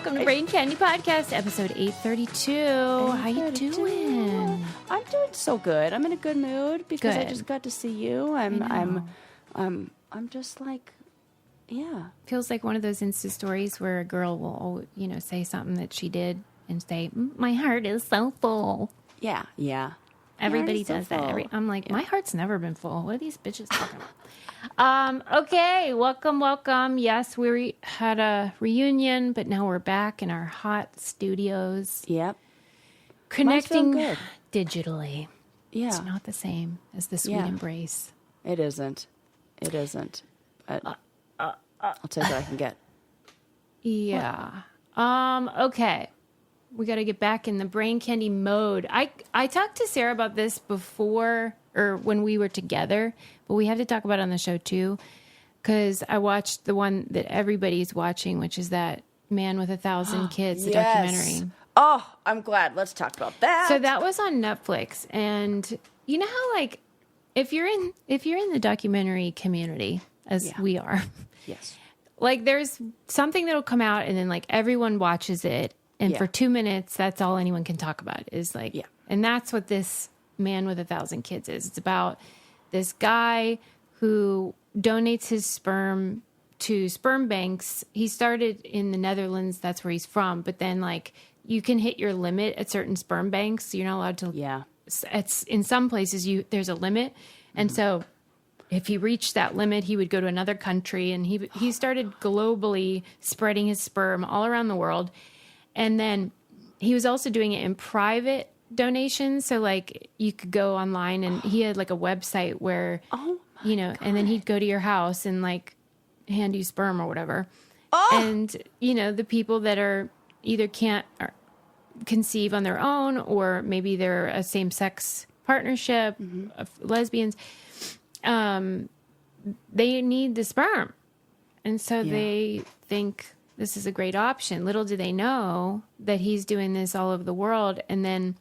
welcome to Brain Candy Podcast, episode 832. How you doing? I'm doing so good. I'm in a good mood because I just got to see you. I'm just like, yeah. Feels like one of those Insta stories where a girl will, say something that she did and say, "My heart is so full." Yeah. Everybody does that. I'm like, my heart's never been full. What are these bitches talking about? Okay, welcome. Yes, we had a reunion, but now we're back in our hot studios. Yep. Connecting digitally. Yeah. It's not the same as the sweet embrace. It isn't. I'll take what I can get. Yeah. Okay. We got to get back in the brain candy mode. I talked to Sarah about this before or when we were together, but we have to talk about it on the show too, because I watched the one that everybody's watching, which is that Man with 1,000 Kids, the documentary. Oh, I'm glad. Let's talk about that. So that was on Netflix, and you know how like if you're in the documentary community, as we are, yes, like there's something that'll come out, and then like everyone watches it. And for 2 minutes, that's all anyone can talk about is like, and that's what this Man with 1,000 Kids is. It's about this guy who donates his sperm to sperm banks. He started in the Netherlands. That's where he's from. But then like you can hit your limit at certain sperm banks. So you're not allowed to. It's in some places there's a limit. And so if he reached that limit, he would go to another country. And he started globally spreading his sperm all around the world. And then he was also doing it in private donations. So like you could go online and he had like a website where, and then he'd go to your house and like hand you sperm or whatever. And, the people that are either can't conceive on their own, or maybe they're a same sex partnership of lesbians, they need the sperm. And so they think this is a great option. Little do they know that he's doing this all over the world. And then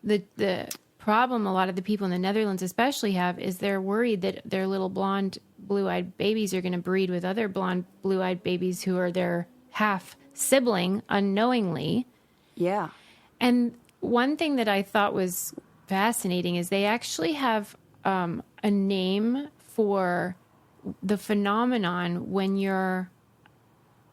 the problem a lot of the people in the Netherlands especially have is they're worried that their little blonde, blue-eyed babies are going to breed with other blonde, blue-eyed babies who are their half sibling unknowingly. Yeah. And one thing that I thought was fascinating is they actually have a name for the phenomenon when you're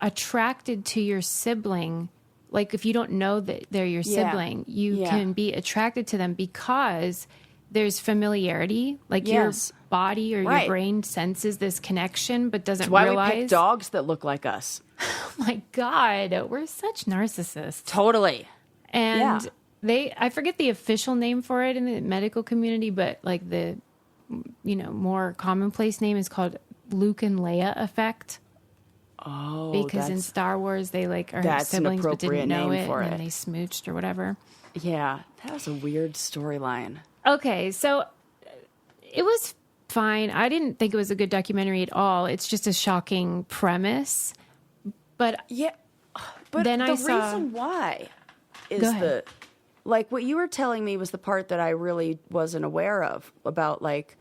attracted to your sibling. Like if you don't know that they're your sibling, you can be attracted to them because there's familiarity. Like your body or your brain senses this connection, but doesn't realize. Why we pick dogs that look like us. Oh my God, we're such narcissists. Totally. And I forget the official name for it in the medical community, but like the, more commonplace name is called Luke and Leia effect. Oh, because in Star Wars they like are siblings but didn't know it, and then they smooched or whatever. Yeah, that was a weird storyline. Okay, so it was fine. I didn't think it was a good documentary at all. It's just a shocking premise. But then the reason why is like what you were telling me was the part that I really wasn't aware of about like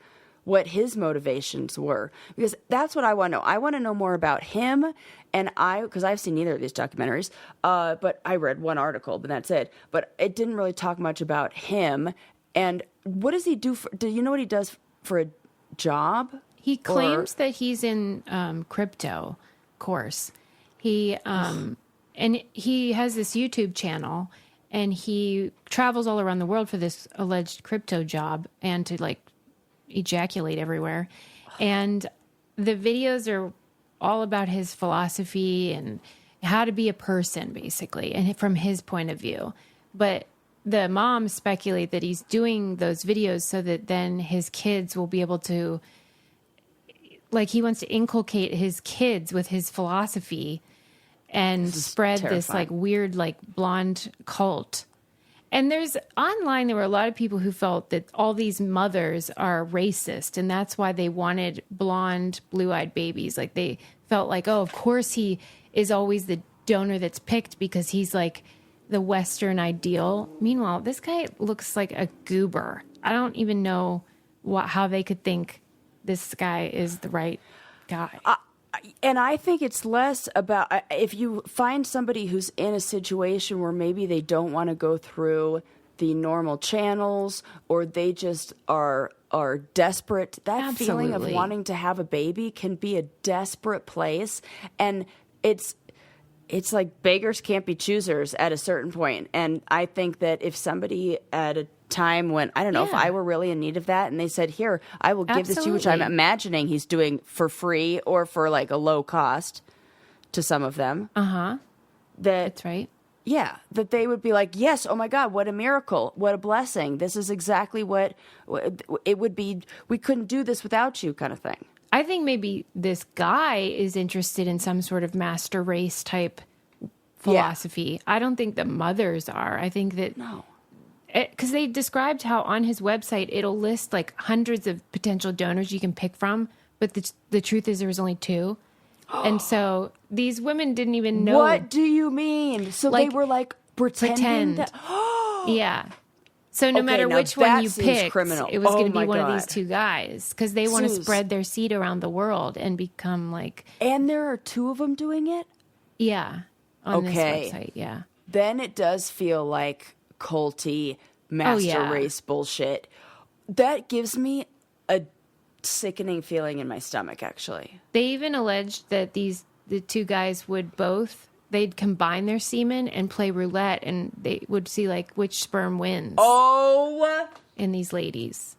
what his motivations were, because that's what I want to know. I want to know more about him, and because I've seen neither of these documentaries, but I read one article, but that's it. But it didn't really talk much about him. And what does he do? Do you know what he does for a job? He claims that he's in crypto course. He and he has this YouTube channel, and he travels all around the world for this alleged crypto job and to like ejaculate everywhere. And the videos are all about his philosophy and how to be a person, basically, and from his point of view. But the moms speculate that he's doing those videos so that then his kids will be able to, like, he wants to inculcate his kids with his philosophy and spread this like weird, like blonde cult. And there were a lot of people who felt that all these mothers are racist, and that's why they wanted blonde, blue-eyed babies. Like they felt like, oh, of course he is always the donor that's picked because he's like the Western ideal. Meanwhile, this guy looks like a goober. I don't even know how they could think this guy is the right guy. And I think it's less about if you find somebody who's in a situation where maybe they don't want to go through the normal channels, or they just are desperate. That feeling of Absolutely. wanting to have a baby can be a desperate place, and it's like beggars can't be choosers at a certain point. And I think that if somebody at a time when, I don't know, if Yeah. I were really in need of that and they said, here, I will give this to you, which I'm Absolutely. imagining he's doing for free or for like a low cost to some of them, that That's right. yeah, that they would be like, yes, oh my God, what a miracle, what a blessing. This is exactly what it would be. We couldn't do this without you, kind of thing. I think maybe this guy is interested in some sort of master race type philosophy. I don't think the mothers are. I think that No. because they described how on his website it'll list like hundreds of potential donors you can pick from, but the truth is there was only 2. And so these women didn't even know. What do you mean? So they Like, were like pretending pretend. that. Yeah. So no Okay, matter now which one that you seems picked, criminal. it was Oh going to be my one of God. these 2 guys because they want to Suze. spread their seed around the world and become like, And there are 2 of them doing it? yeah, on Okay. this website. Yeah. Then it does feel like culty, master yeah. race bullshit. That gives me a sickening feeling in my stomach, actually. They even alleged that the 2 guys they'd combine their semen and play roulette, and they would see like which sperm wins Oh! in these ladies.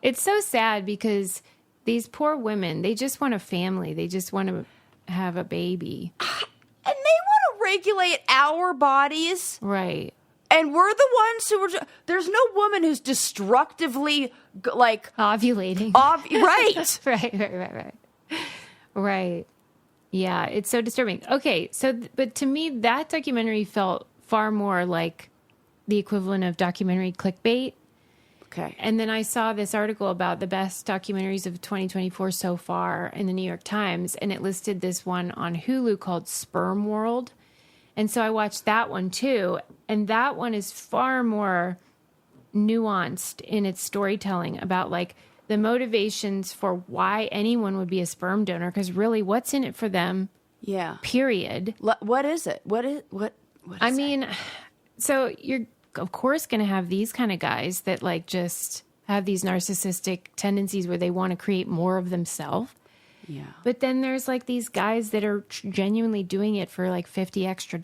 It's so sad because these poor women, they just want a family. They just want to have a baby. And they want to regulate our bodies. Right. And we're the ones who were. There's no woman who's destructively, like, Ovulating. right. Right. Yeah, it's so disturbing. Okay, so, but to me, that documentary felt far more like the equivalent of documentary clickbait. Okay. And then I saw this article about the best documentaries of 2024 so far in the New York Times, and it listed this one on Hulu called Sperm World. And so I watched that one too, and that one is far more nuanced in its storytelling about like the motivations for why anyone would be a sperm donor, because really what's in it for them, Yeah. period. What is it? What is I it? mean, so you're of course going to have these kind of guys that like just have these narcissistic tendencies where they want to create more of themselves. Yeah. But then there's like these guys that are genuinely doing it for like $50 extra.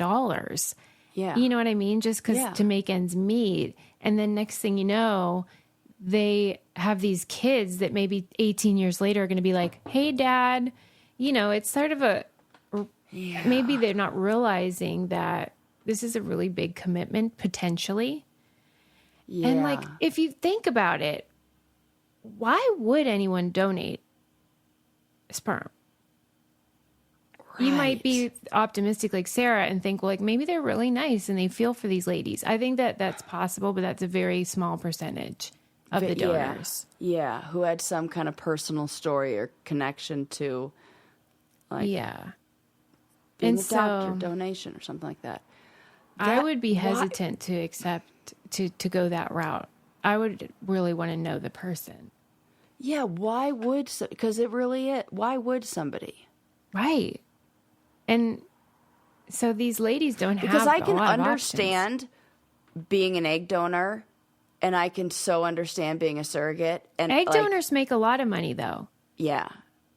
Yeah. You know what I mean? Just because Yeah. to make ends meet. And then next thing you know, they have these kids that maybe 18 years later are going to be like, hey, Dad. You know, it's sort of maybe they're not realizing that this is a really big commitment potentially. Yeah. And like, if you think about it, why would anyone donate sperm? You might be optimistic like Sarah and think, well, like maybe they're really nice and they feel for these ladies. I think that that's possible, but that's a very small percentage of the donors. Yeah. Who had some kind of personal story or connection to, like, Yeah. being And a doctor, so donation or something like that. I would be Why- hesitant to accept, to go that route. I would really want to know the person. Yeah, why would, because it really is, why would somebody? Right. And so these ladies don't have Because I a can lot of options. understand being an egg donor, and I can so understand being a surrogate. And Egg like, donors make a lot of money though. yeah,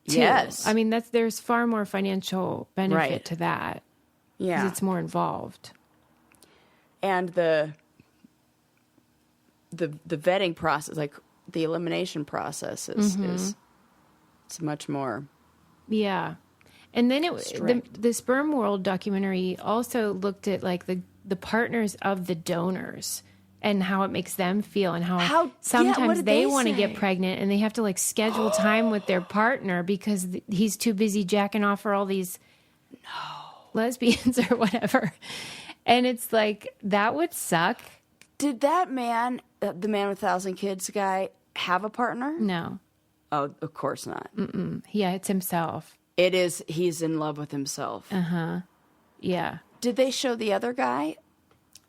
Too. yes, I mean, there's far more financial benefit Right. to that because yeah, it's more involved. and the vetting process, like the elimination process, is it's much more. Yeah. And then Strict. the Sperm World documentary also looked at like the partners of the donors and how it makes them feel and how what sometimes did they they want to say? get pregnant and they have to like schedule time with their partner because he's too busy jacking off for all these lesbians or whatever. And it's like, that would suck. Did that man, the man with 1,000 kids guy, have a partner? No. Oh, of course not. Yeah, it's himself. It is. He's in love with himself. Yeah. Did they show the other guy?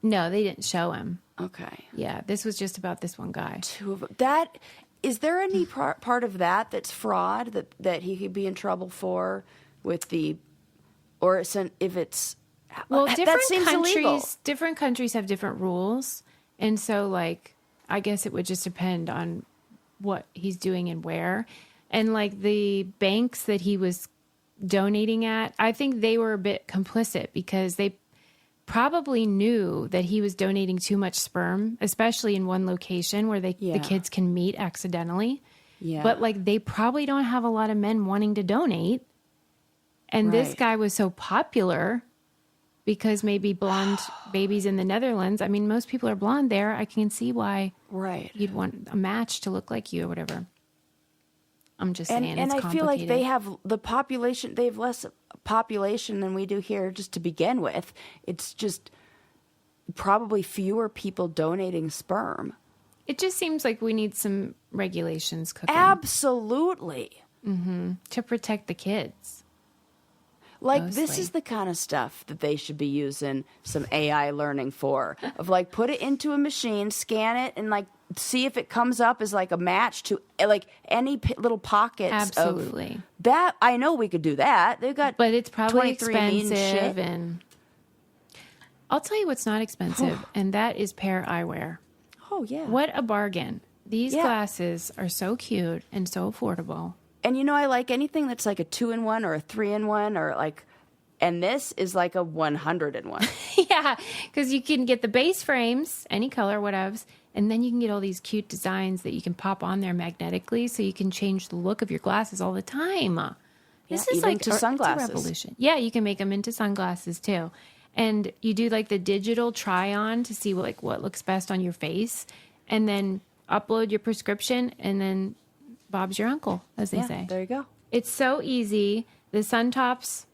No, they didn't show him. Okay. Yeah, this was just about this one guy. Two of them. That is there any part of that that's fraud that he could be in trouble for with the, or if it's, well, that seems illegal. Different countries have different rules. And so, like, I guess it would just depend on what he's doing and where. And, like, the banks that he was donating at, I think they were a bit complicit because they probably knew that he was donating too much sperm, especially in one location where the kids can meet accidentally. Yeah. But, like, they probably don't have a lot of men wanting to donate. And this guy was so popular because maybe blonde babies in the Netherlands. I mean, most people are blonde there. I can see why you'd want a match to look like you or whatever. I'm just saying, and I feel like they have the population. They have less population than we do here, just to begin with. It's just probably fewer people donating sperm. It just seems like we need some regulations cooking. Absolutely. To protect the kids. Like, mostly. This is the kind of stuff that they should be using some AI learning for. Of, like, put it into a machine, scan it, and, like, see if it comes up as, like, a match to, like, any little pockets. Absolutely. Of that. I know we could do that. They've got, but it's probably 23andMe expensive. And I'll tell you what's not expensive, and that is pair eyewear. Oh, yeah. What a bargain. These glasses are so cute and so affordable. And, you know, I like anything that's like a 2-in-1 or a 3-in-1 or like, and this is like a 100-in-1. Yeah, because you can get the base frames, any color, whatevs, and then you can get all these cute designs that you can pop on there magnetically, so you can change the look of your glasses all the time. This is even like to sunglasses. It's a revolution. Yeah, you can make them into sunglasses too, and you do like the digital try on to see what looks best on your face, and then upload your prescription, and then Bob's your uncle, as they say. There you go. It's so easy. The sun tops,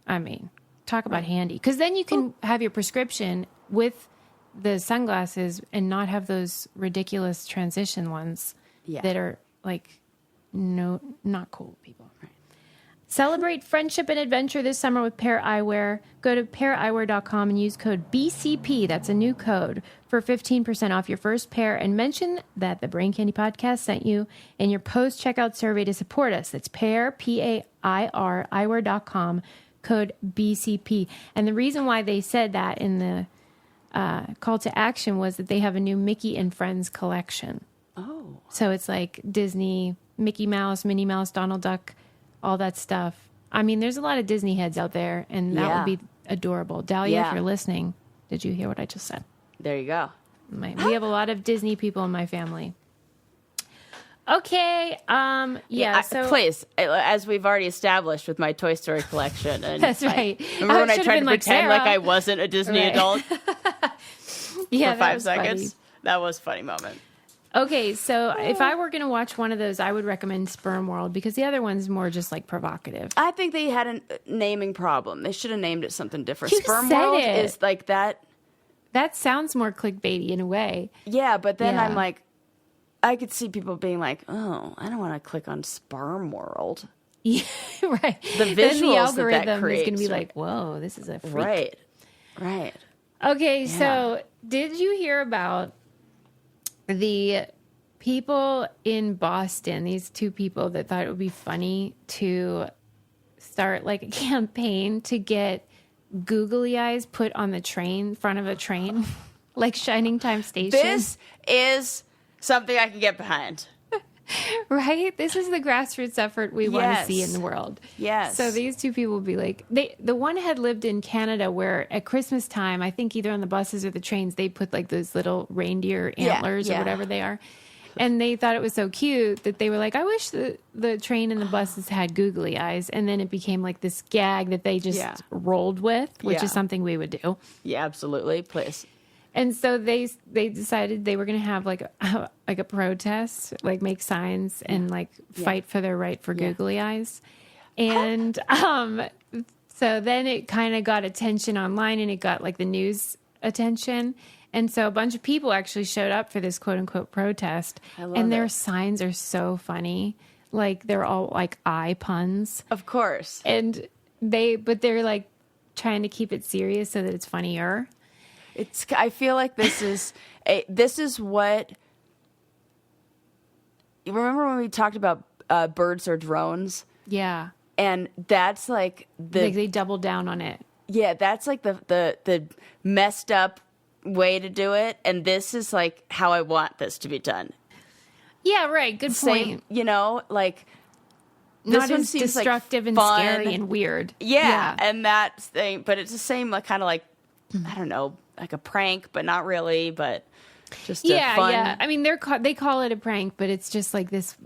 I mean, talk about handy. Because then you can have your prescription with the sunglasses and not have those ridiculous transition ones that are like, no, not cool people. Right. Celebrate friendship and adventure this summer with Pair Eyewear. Go to paireyewear.com and use code BCP. That's a new code for 15% off your first pair, and mention that the Brain Candy Podcast sent you in your post-checkout survey to support us. That's P-A-I-R, eyewear.com, code BCP. And the reason why they said that in the call to action was that they have a new Mickey and Friends collection. Oh. So it's like Disney, Mickey Mouse, Minnie Mouse, Donald Duck, all that stuff. I mean, there's a lot of Disney heads out there, and that would be adorable. Dahlia, if you're listening, did you hear what I just said? There you go. We have a lot of Disney people in my family. Okay. So please, as we've already established with my Toy Story collection. And that's right. Remember when I tried to pretend Sarah. like I wasn't a Disney adult yeah, for 5 seconds? Funny. That was a funny moment. Okay, so if I were going to watch one of those, I would recommend Sperm World, because the other one's more just like provocative. I think they had a naming problem. They should have named it something different. You Sperm said World it. is like that. That sounds more clickbaity in a way. Yeah, but then I'm like, I could see people being like, oh, I don't want to click on Sperm World. Yeah, right. The visuals then the that algorithm is creates, going to be like, whoa, this is a freak. Right. Okay, so did you hear about the people in Boston, these two people that thought it would be funny to start like a campaign to get googly eyes put on the front of a train, like Shining Time Station? This is something I can get behind. Right? This is the grassroots effort we want to see in the world. Yes. So these two people would be like, the one had lived in Canada where at Christmas time, I think either on the buses or the trains, they put like those little reindeer antlers or whatever they are. And they thought it was so cute that they were like, I wish the train and the buses had googly eyes. And then it became like this gag that they just rolled with, which is something we would do. Yeah, absolutely. Please. And so they decided they were going to have like a protest, like make signs and like fight for their right for googly eyes. And so then it kind of got attention online, and it got like the news attention. And so a bunch of people actually showed up for this quote unquote protest. And their signs are so funny. Like they're all like eye puns. Of course. And they're like trying to keep it serious so that it's funnier. I feel like this is what you remember when we talked about birds or drones? Yeah. And that's like they doubled down on it. Yeah, that's like the messed up way to do it. And this is like how I want this to be done. Yeah, right. Good point. You know, like Not this one as seems destructive like and fun. scary and weird. Yeah, and that thing, but it's the same, like kind of like, I don't know, like a prank, but not really, but just a fun. Yeah. I mean, they call it a prank, but it's just like this,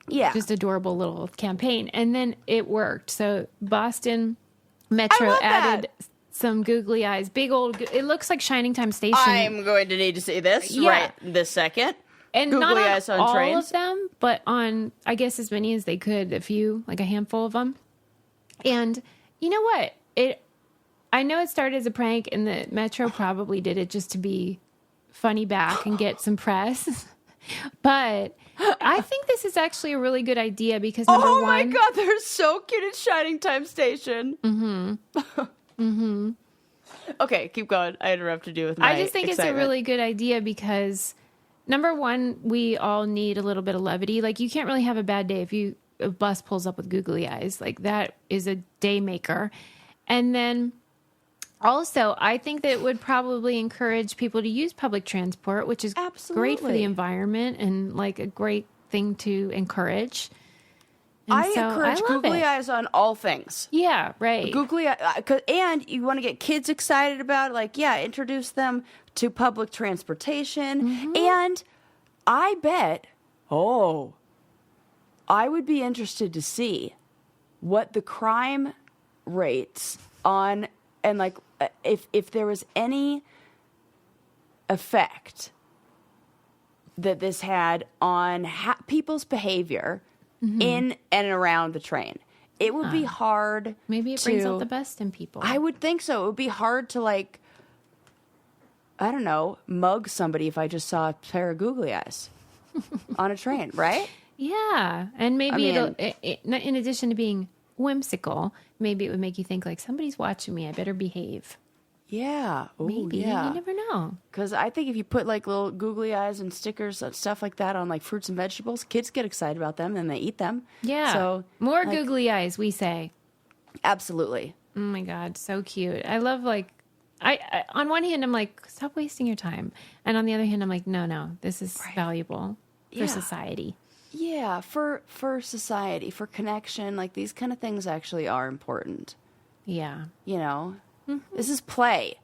just adorable little campaign, and then it worked. So Boston Metro added some googly eyes, big old. It looks like Shining Time Station. I'm going to need to see this right this second. And googly not eyes on all trains. of them, but on, I guess, as many as they could, like a handful of them. And you know what? I know it started as a prank, and the Metro probably did it just to be funny back and get some press. But I think this is actually a really good idea because number one... Oh my God, they're so cute at Shining Time Station. Okay, keep going. I interrupted you with my I just think excitement. It's a really good idea because... Number one, we all need a little bit of levity. Like, you can't really have a bad day if a bus pulls up with googly eyes. Like, that is a day maker. And then also, I think that it would probably encourage people to use public transport, which is great for the environment and like a great thing to encourage. And I encourage googly eyes on all things. Yeah, right. Googly and you want to get kids excited about it, like, introduce them to public transportation. And I bet, I would be interested to see what the crime rates on, and like, if there was any effect that this had on people's behavior in and around the train. It would be hard. Maybe it brings out the best in people. I would think so. It would be hard to, like, I don't know, mug somebody if I just saw a pair of googly eyes on a train, right? Yeah. And maybe in addition to being whimsical, maybe it would make you think, like, somebody's watching me. I better behave. Yeah. Ooh, maybe. Yeah. You never know. Because I think if you put, like, little googly eyes and stickers and stuff like that on, like, fruits and vegetables, kids get excited about them and they eat them. Yeah. So more googly eyes, we say. Absolutely. Oh, my God. So cute. I love, like, I on one hand, I'm like, stop wasting your time. And on the other hand, I'm like, no, this is valuable for society. Yeah, for society, for connection. Like, these kind of things actually are important. Yeah. You know? This is play.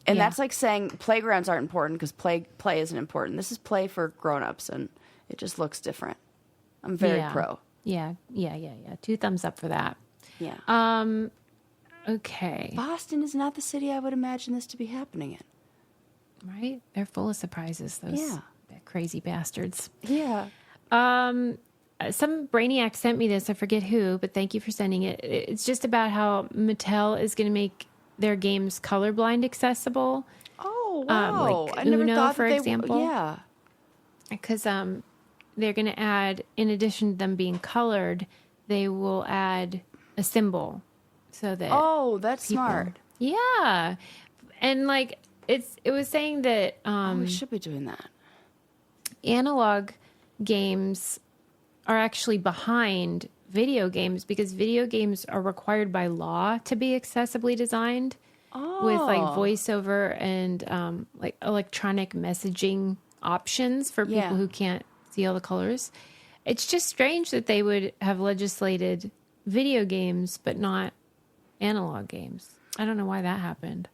And that's like saying playgrounds aren't important because play isn't important. This is play for grown-ups, and it just looks different. I'm very pro. Yeah. 2 thumbs up for that. Yeah. Okay. Boston is not the city I would imagine this to be happening in. Right? They're full of surprises, those crazy bastards. Yeah. Some brainiac sent me this. I forget who, but thank you for sending it. It's just about how Mattel is going to make their games colorblind accessible. Oh, wow. Like I never Uno, thought for that example. Yeah. Because they're going to add, in addition to them being colored, they will add a symbol so that. Oh, that's smart. Yeah, and like it was saying that we should be doing that. Analog games are actually behind video games because video games are required by law to be accessibly designed with like voiceover and like electronic messaging options for people who can't see all the colors. It's just strange that they would have legislated video games but not analog games. I don't know why that happened.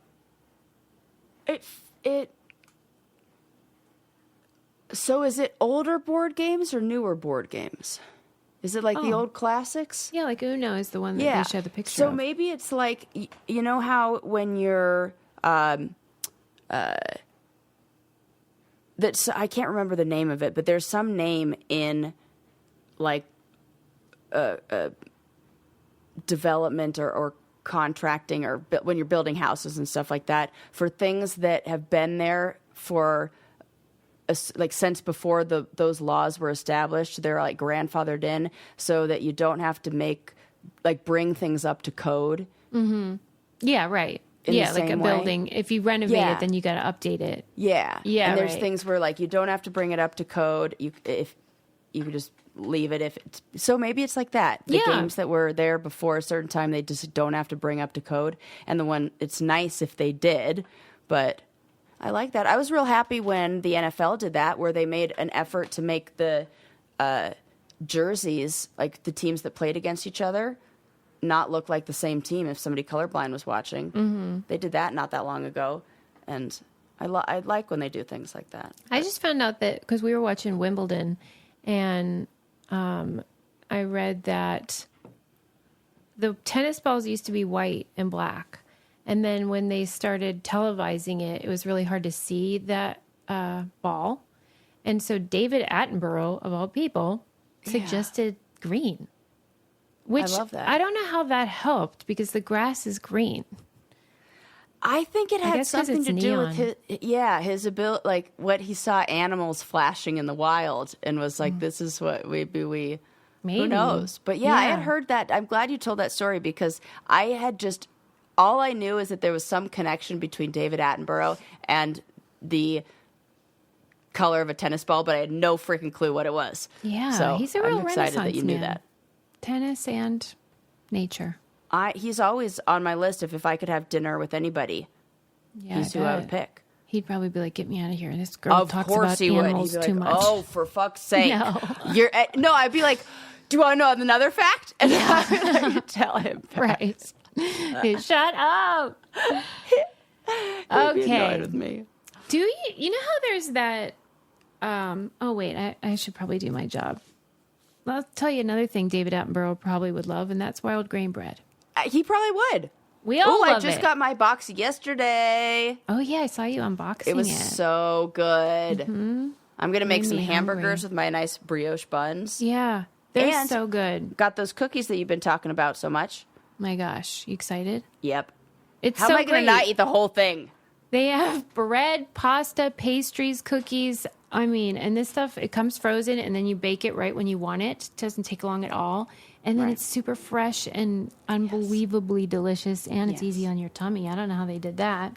So is it older board games or newer board games? Is it like the old classics? Yeah, like Uno is the one that they show the picture so of. Maybe it's like, you know how when you're, I can't remember the name of it, but there's some name in like development or contracting or when you're building houses and stuff like that for things that have been there for like since before those laws were established. They're like grandfathered in so that you don't have to bring things up to code. Mm-hmm. Yeah, right. Yeah, like a building. If you renovate it, then you got to update it. Yeah. Yeah, and there's things where like you don't have to bring it up to code. you could just leave it if it's, so maybe it's like that. The games that were there before a certain time, they just don't have to bring up to code. And the one, it's nice if they did, but I like that. I was real happy when the NFL did that, where they made an effort to make the jerseys, like the teams that played against each other, not look like the same team if somebody colorblind was watching. Mm-hmm. They did that not that long ago, and I like when they do things like that. I just found out that because we were watching Wimbledon, and I read that the tennis balls used to be white and black, and then when they started televising it, it was really hard to see that ball, and so David Attenborough, of all people, suggested green. Which I love that. I don't know how that helped because the grass is green. I think it had something to do with his ability, like what he saw animals flashing in the wild, and was like, "This is what maybe who knows?" But I had heard that. I'm glad you told that story because I had just all I knew is that there was some connection between David Attenborough and the color of a tennis ball, but I had no freaking clue what it was. Yeah, so he's a real I'm excited Renaissance that you knew that. Tennis and nature. He's always on my list if I could have dinner with anybody. Yeah, he's who I would pick. He'd probably be like, "Get me out of here." This girl talks about he animals would. He'd too be like, much. "Oh, for fuck's sake!" No. I'd be like, "Do you want to know another fact?" And I would tell him. Right. Shut up. He'd be annoyed with me. Do you know how there's that? Oh wait, I should probably do my job. I'll tell you another thing David Attenborough probably would love, and that's wild grain bread. He probably would. We all love I just got my box yesterday. Oh yeah, I saw you unboxing it. It was so good. Mm-hmm. I'm gonna make some hamburgers with my nice brioche buns. Yeah, they're and so good. Got those cookies that you've been talking about so much. My gosh, you excited? Yep. How am I gonna not eat the whole thing? They have bread, pasta, pastries, cookies. I mean, and this stuff, it comes frozen, and then you bake it right when you want it. It doesn't take long at all. And then it's super fresh and unbelievably delicious, and it's easy on your tummy. I don't know how they did that.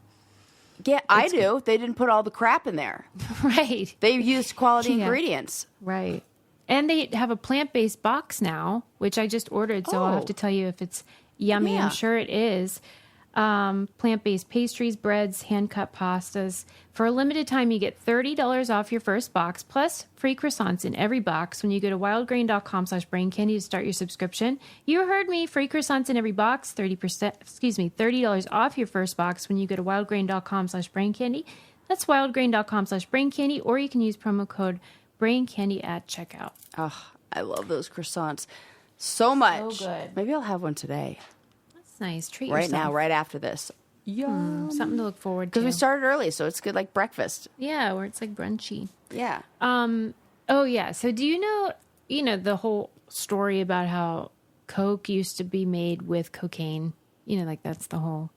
Yeah, I do. They didn't put all the crap in there. Right. They used quality ingredients. Right. And they have a plant-based box now, which I just ordered, so I'll have to tell you if it's yummy. I'm sure it is. Plant-based pastries, breads, hand-cut pastas. For a limited time, you get $30 off your first box, plus free croissants in every box when you go to wildgrain.com/braincandy to start your subscription. You heard me, free croissants in every box, $30 off your first box when you go to wildgrain.com/braincandy. That's wildgrain.com/braincandy, or you can use promo code braincandy at checkout. Oh, I love those croissants so much. So good. Maybe I'll have one today. Nice. Treat right yourself. now, right after this. Yum. Something to look forward to. Because we started early, so it's good like breakfast. Yeah, where it's like brunchy. Yeah. Oh, yeah. So do you know the whole story about how Coke used to be made with cocaine? You know, like that's the whole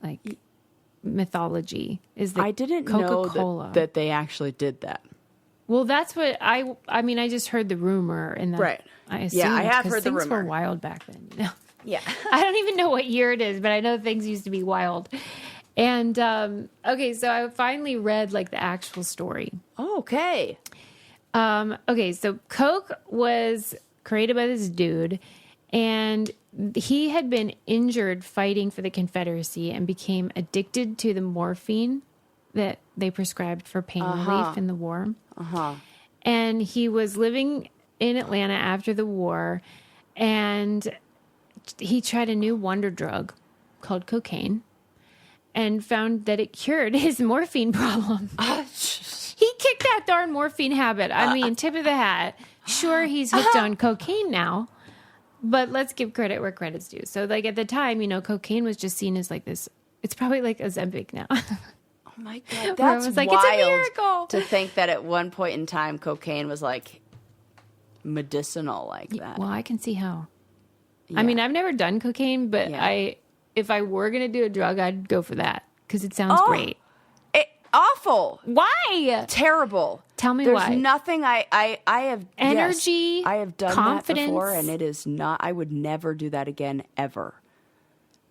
like mythology. Is that I didn't Coca-Cola. know that they actually did that. Well, that's what I mean, I just heard the rumor. And right. I assumed, I have heard the rumor. Things were wild back then, you know? Yeah. I don't even know what year it is, but I know things used to be wild. And, okay, so I finally read, like, the actual story. Oh, okay. Okay, so Coke was created by this dude, and he had been injured fighting for the Confederacy and became addicted to the morphine that they prescribed for pain relief in the war. And he was living in Atlanta after the war, and he tried a new wonder drug called cocaine and found that it cured his morphine problem. He kicked that darn morphine habit. I mean, tip of the hat. Sure, he's hooked on cocaine now, but let's give credit where credit's due. So, like, at the time, cocaine was just seen as like this. It's probably like Ozempic now. Oh my God. That's like, wild it's a miracle to think that at one point in time, cocaine was like medicinal like that. Well, I can see how. Yeah. I mean, I've never done cocaine, but if I were going to do a drug, I'd go for that because it sounds great. Awful. Why? Terrible. Tell me There's why. There's nothing I have energy. Yes, I have done confidence. that before, and it is not. I would never do that again ever.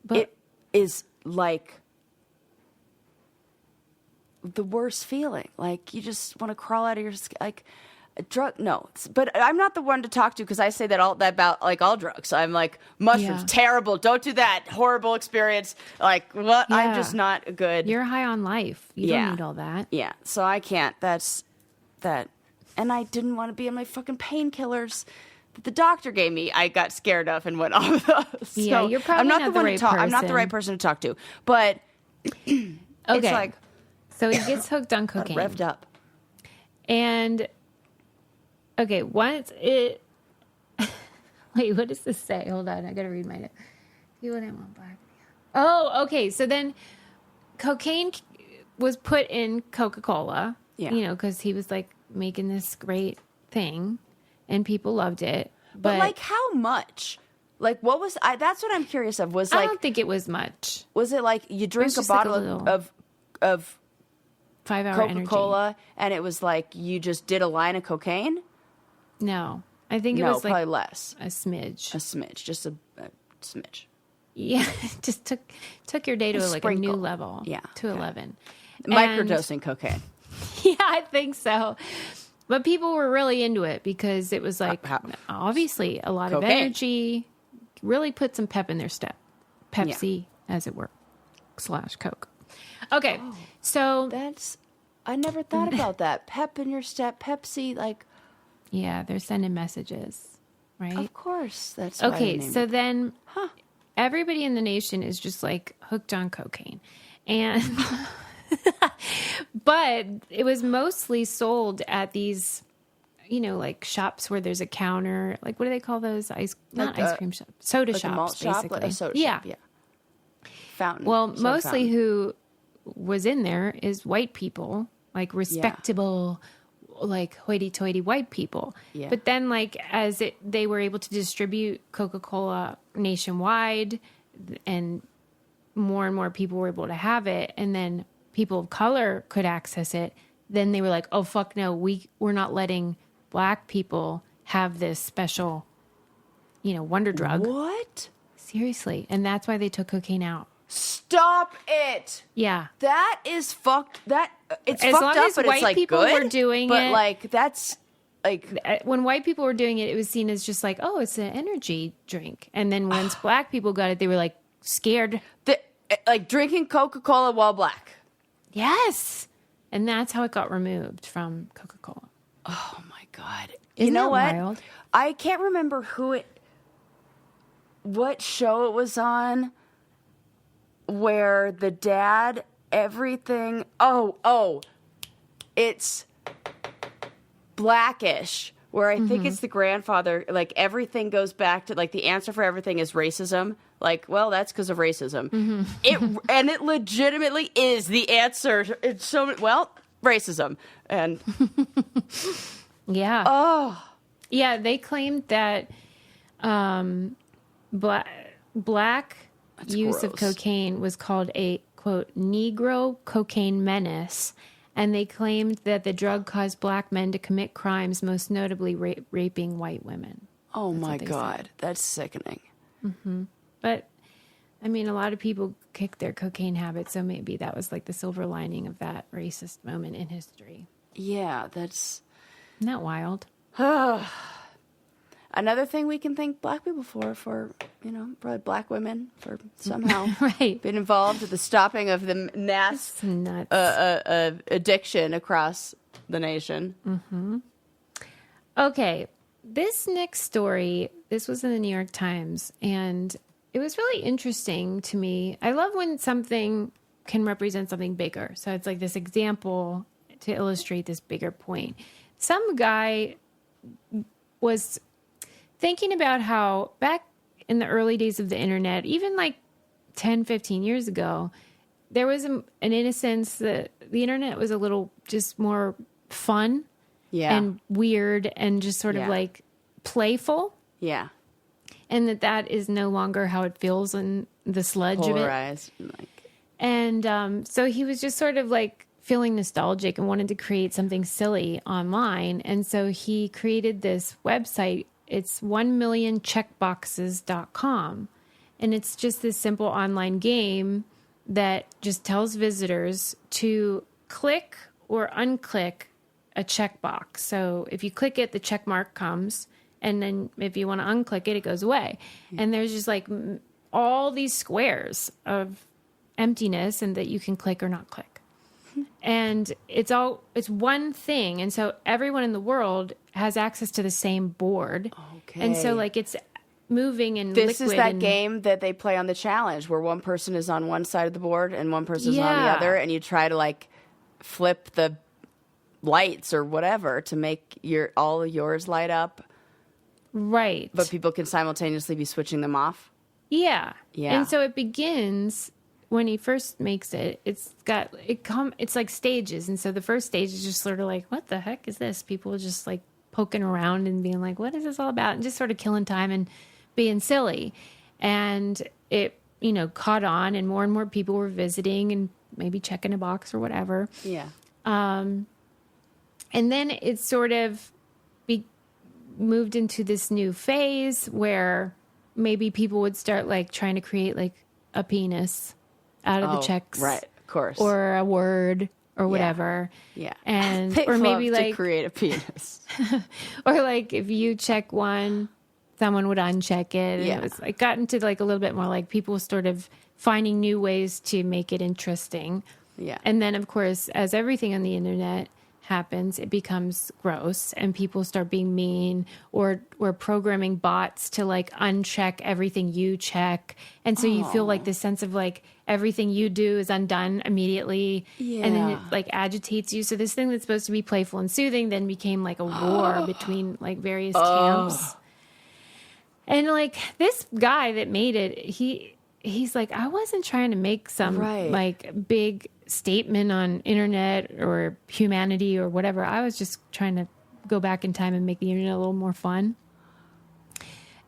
But it is like the worst feeling. Like you just want to crawl out of your skin. Like No, but I'm not the one to talk to because I say that about like all drugs. I'm like, mushrooms, terrible. Don't do that. Horrible experience. Like, what? Yeah. I'm just not a good. You're high on life. You don't need all that. Yeah. So I can't. That's that. And I didn't want to be on my fucking painkillers that the doctor gave me. I got scared of and went off those. So yeah, you're probably not the right person. I'm not the right person to talk to. But it's like. So he gets hooked on cocaine. Revved up. And. Okay, once it... Wait, what does this say? Hold on, I gotta read my note. You wouldn't want black. Oh, okay, so then cocaine was put in Coca-Cola, because he was, like, making this great thing, and people loved it. But like, how much? Like, what was... that's what I'm curious of, was like... I don't think it was much. Was it like, you drink a bottle of 5-hour Coca-Cola, energy. And it was like, you just did a line of cocaine? No, I think it was like probably less. A smidge. Just a smidge. Yeah, just took your day to like a new level. Yeah, to 11. Microdosing cocaine. Yeah, I think so. But people were really into it because it was like obviously a lot of energy. Really put some pep in their step. Pepsi, as it were, / Coke. Okay, so I never thought about that. Pep in your step, Pepsi, like. Yeah, they're sending messages, right? Of course. That's okay. So then everybody in the nation is just like hooked on cocaine. And, but it was mostly sold at these, like shops where there's a counter. Like, what do they call those? Ice cream shops. Soda like shops, a malt basically. Shop, a soda yeah. shop, yeah. Fountain. Well, mostly who was in there is white people, like respectable like hoity-toity white people. Yeah. But then like they were able to distribute Coca-Cola nationwide and more people were able to have it, and then people of color could access it, then they were like, oh fuck no, we're not letting black people have this special wonder drug. What? Seriously. And that's why they took cocaine out. Stop it. Yeah. That is fucked. It's as fucked long up, as but white it's like people good, were doing but it. Like that's like when white people were doing it, it was seen as just like, oh, it's an energy drink. And then once black people got it, they were like scared. Like drinking Coca-Cola while black. Yes. And that's how it got removed from Coca-Cola. Oh my God. Isn't you know that what? Wild? I can't remember what show it was on. Where the dad, everything, it's Blackish, where I think it's the grandfather, like everything goes back to, like the answer for everything is racism. Like, well, that's because of racism. It legitimately is the answer. It's racism. And yeah. Oh. Yeah, they claimed that black That's use gross. Of cocaine was called a, quote, Negro cocaine menace, and they claimed that the drug caused black men to commit crimes, most notably raping white women. Oh my God, that's sickening. Mm-hmm. But, I mean, a lot of people kicked their cocaine habits, so maybe that was like the silver lining of that racist moment in history. Yeah, that's... Isn't that wild? Another thing we can thank black people for probably black women for somehow been involved with the stopping of the mass addiction across the nation. Mm-hmm. Okay, this next story, this was in the New York Times, and it was really interesting to me. I love when something can represent something bigger. So it's like this example to illustrate this bigger point. Some guy was thinking about how back in the early days of the internet, even like 10, 15 years ago, there was an innocence that the internet was a little just more fun and weird and just sort of like playful. Yeah. And that is no longer how it feels in the sludge Polarized. of it. And so he was just sort of like feeling nostalgic and wanted to create something silly online. And so he created this website. It's 1millioncheckboxes.com. And it's just this simple online game that just tells visitors to click or unclick a checkbox. So if you click it, the check mark comes. And then if you want to unclick it, it goes away. And there's just like all these squares of emptiness and that you can click or not click. And it's one thing. And so everyone in the world has access to the same board. Okay. And so like it's moving and this liquid. Is that game that they play on the challenge where one person is on one side of the board and one person is on the other, and you try to like flip the lights or whatever to make all of yours light up. Right. But people can simultaneously be switching them off. Yeah. Yeah. And so it begins when he first makes it. It's like stages. And so the first stage is just sort of like, what the heck is this? People just like poking around and being like, what is this all about? And just sort of killing time and being silly. And it, caught on, and more people were visiting and maybe checking a box or whatever. Yeah. And then it sort of moved into this new phase where maybe people would start like trying to create like a penis out of the checks. Right, of course. Or a word or whatever. Yeah. And They or maybe love to like create a penis. or like if you check one, someone would uncheck it. And Yeah. it was like gotten to like a little bit more like people sort of finding new ways to make it interesting. Yeah. And then of course, as everything on the internet happens, it becomes gross and people start being mean, or we're programming bots to like uncheck everything you check. And so you feel like this sense of like everything you do is undone immediately. And then it like agitates you. So this thing that's supposed to be playful and soothing then became like a war between like various camps. And like this guy that made it, he's like, I wasn't trying to make some like big statement on internet or humanity or whatever. I was just trying to go back in time and make the internet a little more fun.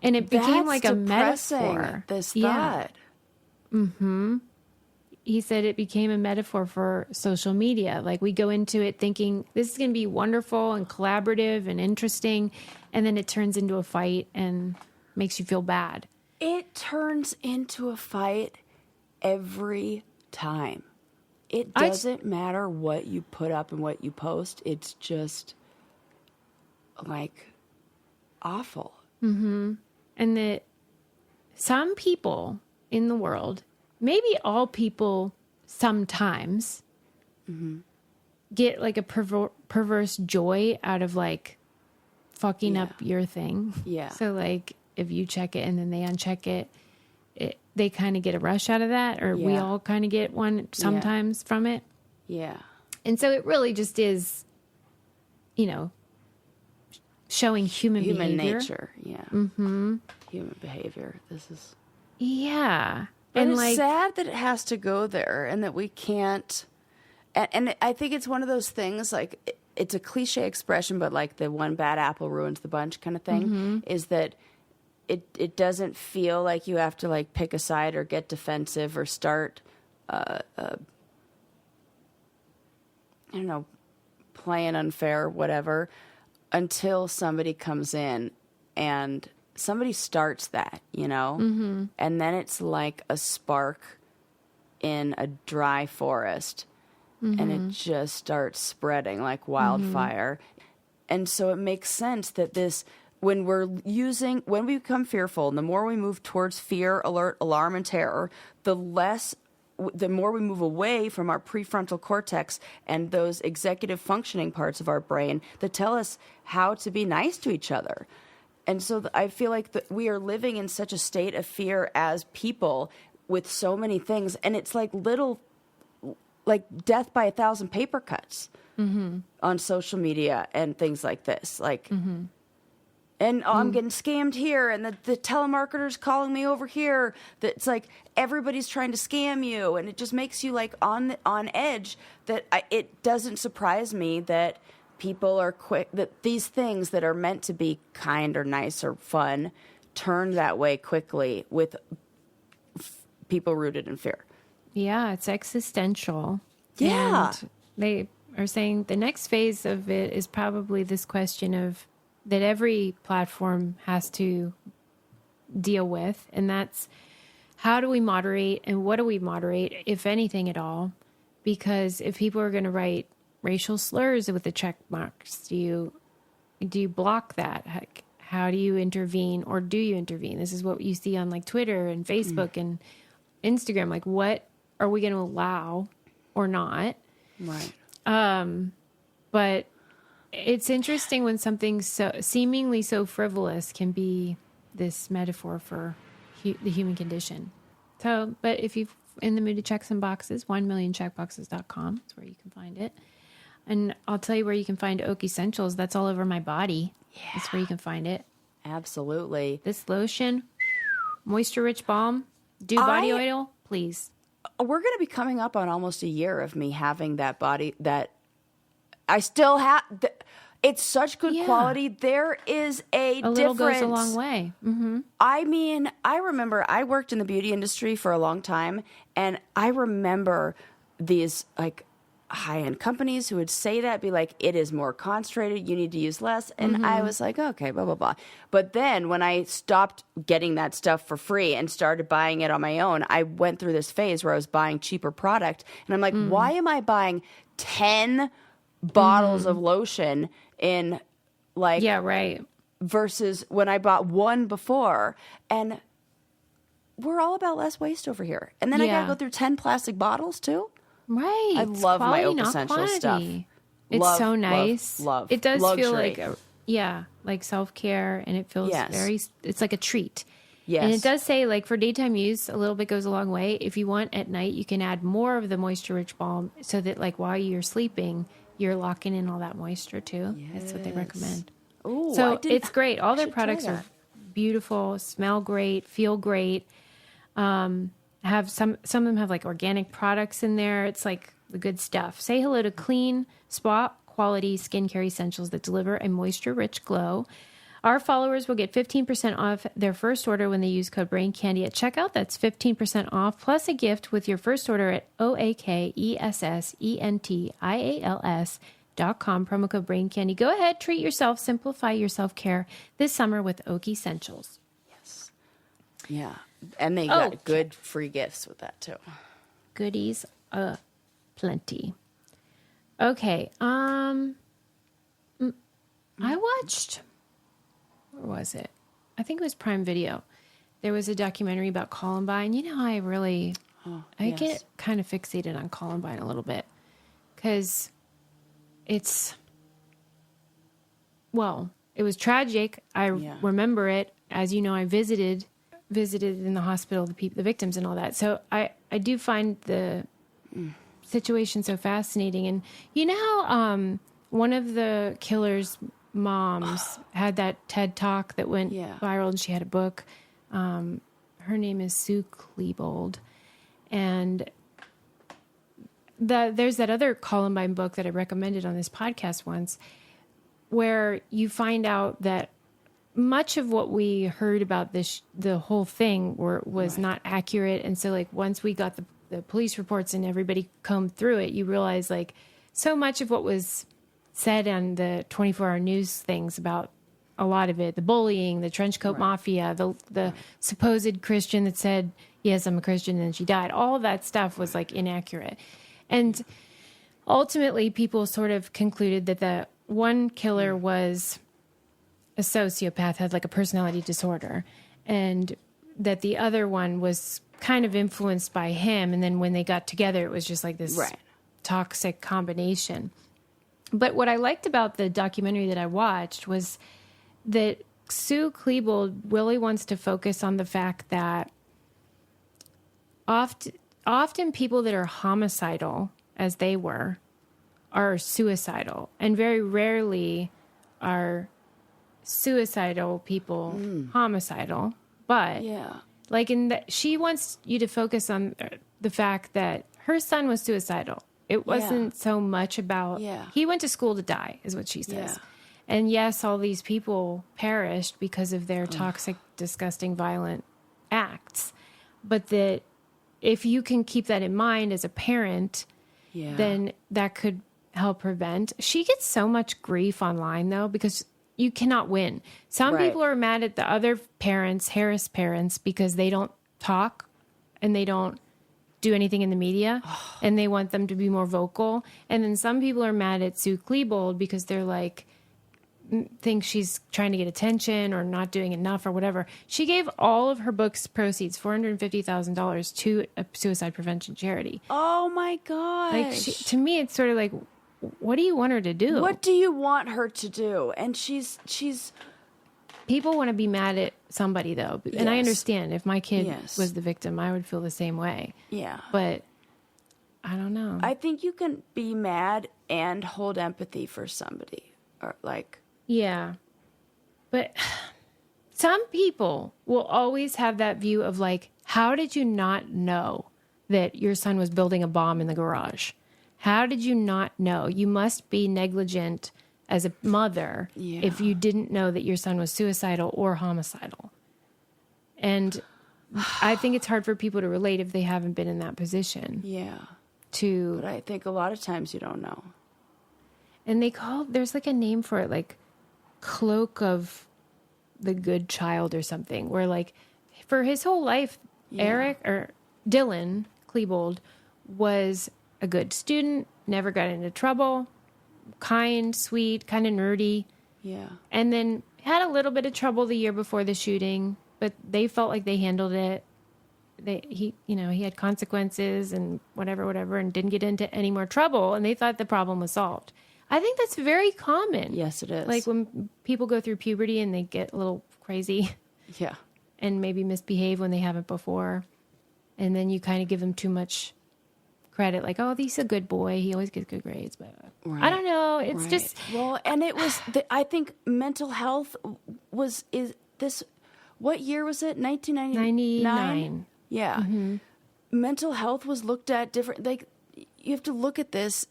And it became like a metaphor. This thought. Mm-hmm. He said it became a metaphor for social media. Like we go into it thinking this is going to be wonderful and collaborative and interesting. And then it turns into a fight and makes you feel bad. It turns into a fight every time. It doesn't matter what you put up and what you post. It's just like awful. Mm-hmm. And that some people in the world, maybe all people sometimes, get like a perverse joy out of like fucking up your thing. Yeah. So like if you check it and then they uncheck it, they kind of get a rush out of that, or we all kind of get one sometimes from it. Yeah. And so it really just is, showing human behavior. Nature. Yeah. Mm-hmm. Human behavior. This is. Yeah. And it's like sad that it has to go there and that we can't. And I think it's one of those things like it's a cliche expression, but like the one bad apple ruins the bunch kind of thing is that it doesn't feel like you have to like pick a side or get defensive or start, I don't know, playing unfair, whatever, until somebody comes in and somebody starts that, and then it's like a spark in a dry forest and it just starts spreading like wildfire. And so it makes sense that when we become fearful, and the more we move towards fear, alert, alarm, and terror, the more we move away from our prefrontal cortex and those executive functioning parts of our brain that tell us how to be nice to each other. And so I feel like we are living in such a state of fear as people with so many things. And it's like like death by 1,000 paper cuts on social media and things like this. Like, and I'm getting scammed here, and the telemarketer's calling me over here. It's like everybody's trying to scam you, and it just makes you like on edge. It doesn't surprise me that people are quick, that these things that are meant to be kind or nice or fun turn that way quickly with people rooted in fear. Yeah, it's existential. Yeah. And they are saying the next phase of it is probably this question of that every platform has to deal with, and that's how do we moderate and what do we moderate, if anything at all? Because if people are going to write racial slurs with the check marks? Do you block that? How do you intervene, or do you intervene? This is what you see on like Twitter and Facebook and Instagram. Like, what are we going to allow or not? Right. But it's interesting when something so seemingly so frivolous can be this metaphor for the human condition. So, but if you're in the mood to check some boxes, 1millioncheckboxes.com is where you can find it. And I'll tell you where you can find Oak Essentials. That's all over my body. Yeah. That's where you can find it. Absolutely. This lotion, moisture-rich balm, body oil, please. We're going to be coming up on almost a year of me having that body that I still have. It's such good quality. There is a difference. Little goes a long way. Mm-hmm. I mean, I remember I worked in the beauty industry for a long time, and I remember these like high-end companies who would say that, be like, it is more concentrated, you need to use less. And I was like, okay, blah, blah, blah. But then when I stopped getting that stuff for free and started buying it on my own, I went through this phase where I was buying cheaper product. And I'm like, why am I buying 10 bottles of lotion in like... Yeah, right. Versus when I bought one before. And we're all about less waste over here. And then I got to go through 10 plastic bottles too? Right. I love my Oak Essentials stuff. It's so nice. Love. It does Luxury. feel like like self-care, and it feels it's like a treat. Yes. And it does say, like, for daytime use, a little bit goes a long way. If you want at night, you can add more of the moisture-rich balm so that, like, while you're sleeping, you're locking in all that moisture too. Yes. That's what they recommend. Ooh, so it's great. All their products are beautiful, smell great, feel great. Have some of them have like organic products in there. It's like the good stuff. Say hello to clean, spa quality skincare essentials that deliver a moisture-rich glow. Our followers will get 15% off their first order when they use code BRAINCANDY at checkout. That's 15% off plus a gift with your first order at OAKESSENTIALS.com. Promo code BRAINCANDY. Go ahead, treat yourself, simplify your self-care this summer with Oak Essentials. Yes. Yeah. And they got good free gifts with that too. Goodies, plenty. Okay. I watched, where was it? I think it was Prime Video. There was a documentary about Columbine. You know how I get kind of fixated on Columbine a little bit because it was tragic. I remember it. As you know, I visited in the hospital, the victims and all that. So I do find the situation so fascinating. And you know how one of the killer's moms had that TED Talk that went viral, and she had a book. Her name is Sue Klebold. And there's that other Columbine book that I recommended on this podcast once, where you find out that much of what we heard about the whole thing was not accurate. And so like once we got the police reports and everybody combed through it, you realize like so much of what was said on the 24-hour news things about a lot of it, the bullying, the trench coat mafia, the supposed Christian that said, yes, I'm a Christian, and then she died. All of that stuff was like inaccurate. And ultimately people sort of concluded that the one killer was a sociopath, had like a personality disorder, and that the other one was kind of influenced by him. And then when they got together, it was just like this toxic combination. But what I liked about the documentary that I watched was that Sue Klebold really wants to focus on the fact that often people that are homicidal, as they were, are suicidal, and very rarely are suicidal people homicidal. But like she wants you to focus on the fact that her son was suicidal. It wasn't so much about he went to school to die, is what she says. And yes, all these people perished because of their toxic, disgusting, violent acts. But that if you can keep that in mind as a parent, then that could help prevent. She gets so much grief online though, because you cannot win. Some people are mad at the other parents, Harris parents, because they don't talk and they don't do anything in the media and they want them to be more vocal. And then some people are mad at Sue Klebold because they're like, think she's trying to get attention or not doing enough or whatever. She gave all of her books proceeds, $450,000, to a suicide prevention charity. Oh my gosh. Like to me, it's sort of like, what do you want her to do? What do you want her to do? And she's people want to be mad at somebody though. And I understand if my kid Yes. was the victim, I would feel the same way. Yeah. But I don't know. I think you can be mad and hold empathy for somebody. Or like, Yeah. But some people will always have that view of like, how did you not know that your son was building a bomb in the garage? How did you not know? You must be negligent as a mother if you didn't know that your son was suicidal or homicidal. And I think it's hard for people to relate if they haven't been in that position. yeah. To But I think a lot of times you don't know. And there's like a name for it, like cloak of the good child or something, where like for his whole life, Dylan Klebold was a good student, never got into trouble, kind, sweet, kind of nerdy. Yeah. And then had a little bit of trouble the year before the shooting, but they felt like they handled it. He had consequences and whatever, and didn't get into any more trouble. And they thought the problem was solved. I think that's very common. Yes, it is. Like when people go through puberty and they get a little crazy Yeah. and maybe misbehave when they haven't before. And then you kind of give them too much credit. Like, oh, he's a good boy. He always gets good grades. But I don't know. It's just. Well, and it was, I think mental health what year was it? 1999? 99. Yeah. Mm-hmm. Mental health was looked at different. Like, you have to look at this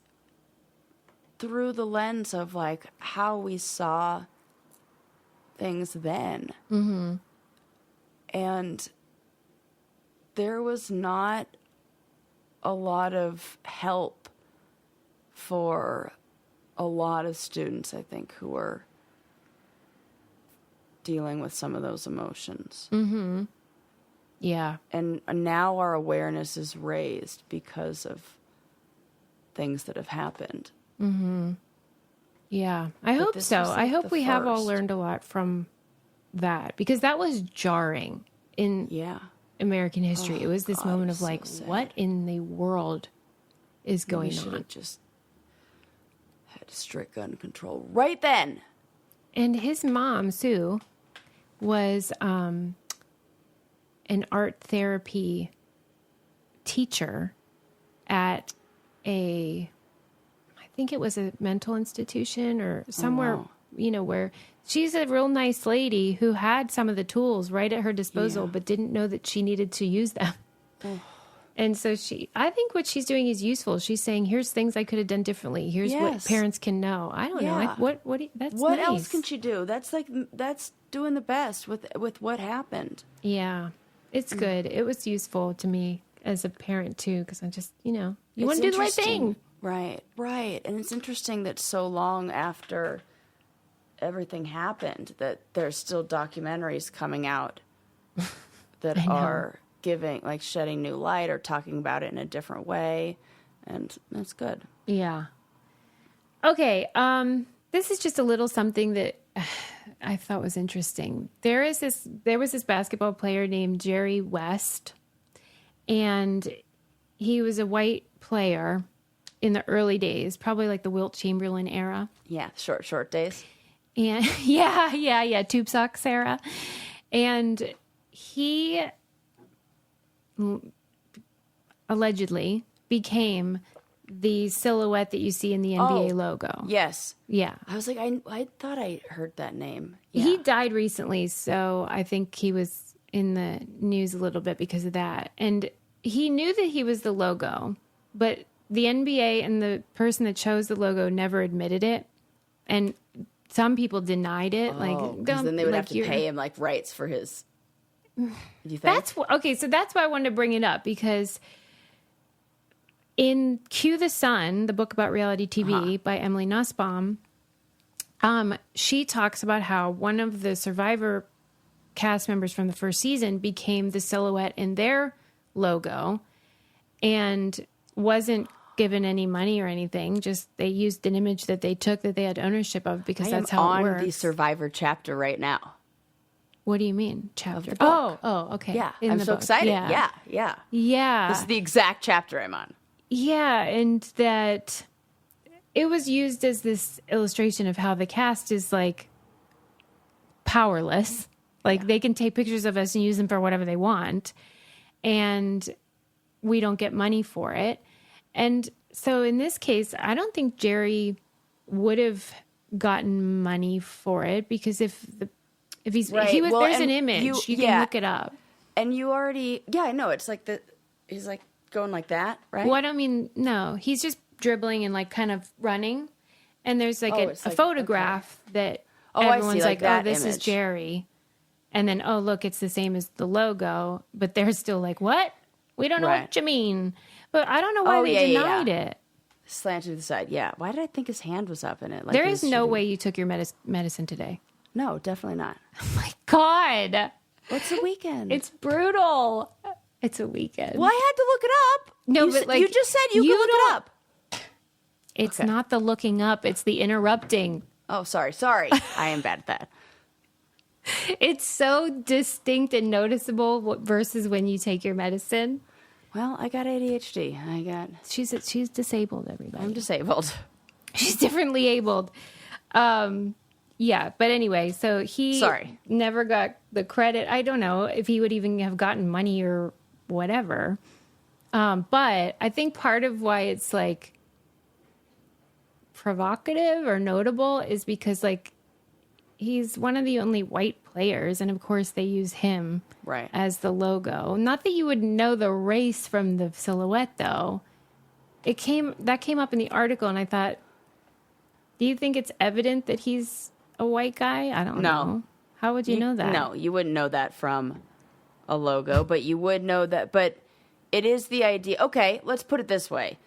through the lens of like how we saw things then. Mm-hmm. And there was not a lot of help for a lot of students, I think, who were dealing with some of those emotions. Mm-hmm. Yeah. And now our awareness is raised because of things that have happened. Mm-hmm. Yeah. I hope so. I hope we have all learned a lot from that, because that was jarring in American history. It was this moment of like, what in the world is going on? Have just had strict gun control right then. And his mom, Sue, was an art therapy teacher at I think it was a mental institution or somewhere, where she's a real nice lady who had some of the tools right at her disposal, but didn't know that she needed to use them. Oh. And so I think what she's doing is useful. She's saying, here's things I could have done differently. Here's what parents can know. I don't know. That's what nice. else can she do? That's doing the best with what happened. Yeah. It's good. It was useful to me as a parent too, because I'm just, you want to do the right thing. Right. And it's interesting that so long after everything happened that there's still documentaries coming out that are shedding new light or talking about it in a different way, and that's good. Yeah. Okay, this is just a little something that I thought was interesting. There was this basketball player named Jerry West, and he was a white player in the early days, probably like the Wilt Chamberlain era. Yeah, short days. And yeah, tube socks era. And he allegedly became the silhouette that you see in the NBA logo. Yes. Yeah. I was like, I thought I heard that name. Yeah. He died recently, so I think he was in the news a little bit because of that. And he knew that he was the logo, but the NBA and the person that chose the logo never admitted it. And some people denied it. Because then they would have to pay him like rights for his. Do you think? So that's why I wanted to bring it up, because in Cue the Sun, the book about reality TV by Emily Nussbaum, she talks about how one of the Survivor cast members from the first season became the silhouette in their logo. and wasn't given any money or anything. Just they used an image that they took that they had ownership of because that's how it works. I'm on the Survivor chapter right now. What do you mean, chapter? Oh, okay. Yeah, I'm so excited. Yeah. This is the exact chapter I'm on. Yeah, and that it was used as this illustration of how the cast is like powerless. Like they can take pictures of us and use them for whatever they want, and we don't get money for it. And so in this case, I don't think Jerry would have gotten money for it because if he's there's an image you can look it up. And you already I know it's like he's like going like that, right? Well, I don't mean no. He's just dribbling and like kind of running, and there's like a photograph that everyone's like, oh, this is Jerry, and then oh look, it's the same as the logo, but they're still like, what? We don't know what you mean. But I don't know why they denied it. Slanted to the side, yeah. Why did I think his hand was up in it? Like there is no way you took your medicine today. No, definitely not. Oh my God. What's a weekend? It's brutal. It's a weekend. Well, I had to look it up. No, but like you just said you could look it up. It's not the looking up. It's the interrupting. Oh, sorry. I am bad at that. It's so distinct and noticeable versus when you take your medicine. Well, I got ADHD. She's disabled, everybody. I'm disabled. She's differently abled. Yeah, but anyway, so he never got the credit. I don't know if he would even have gotten money or whatever. But I think part of why it's like provocative or notable is because like he's one of the only white players, and of course they use him as the logo. Not that you would know the race from the silhouette, though. That came up in the article, and I thought, do you think it's evident that he's a white guy? I don't know. How would you know that? No, you wouldn't know that from a logo, but you would know that. But it is the idea. Okay, let's put it this way.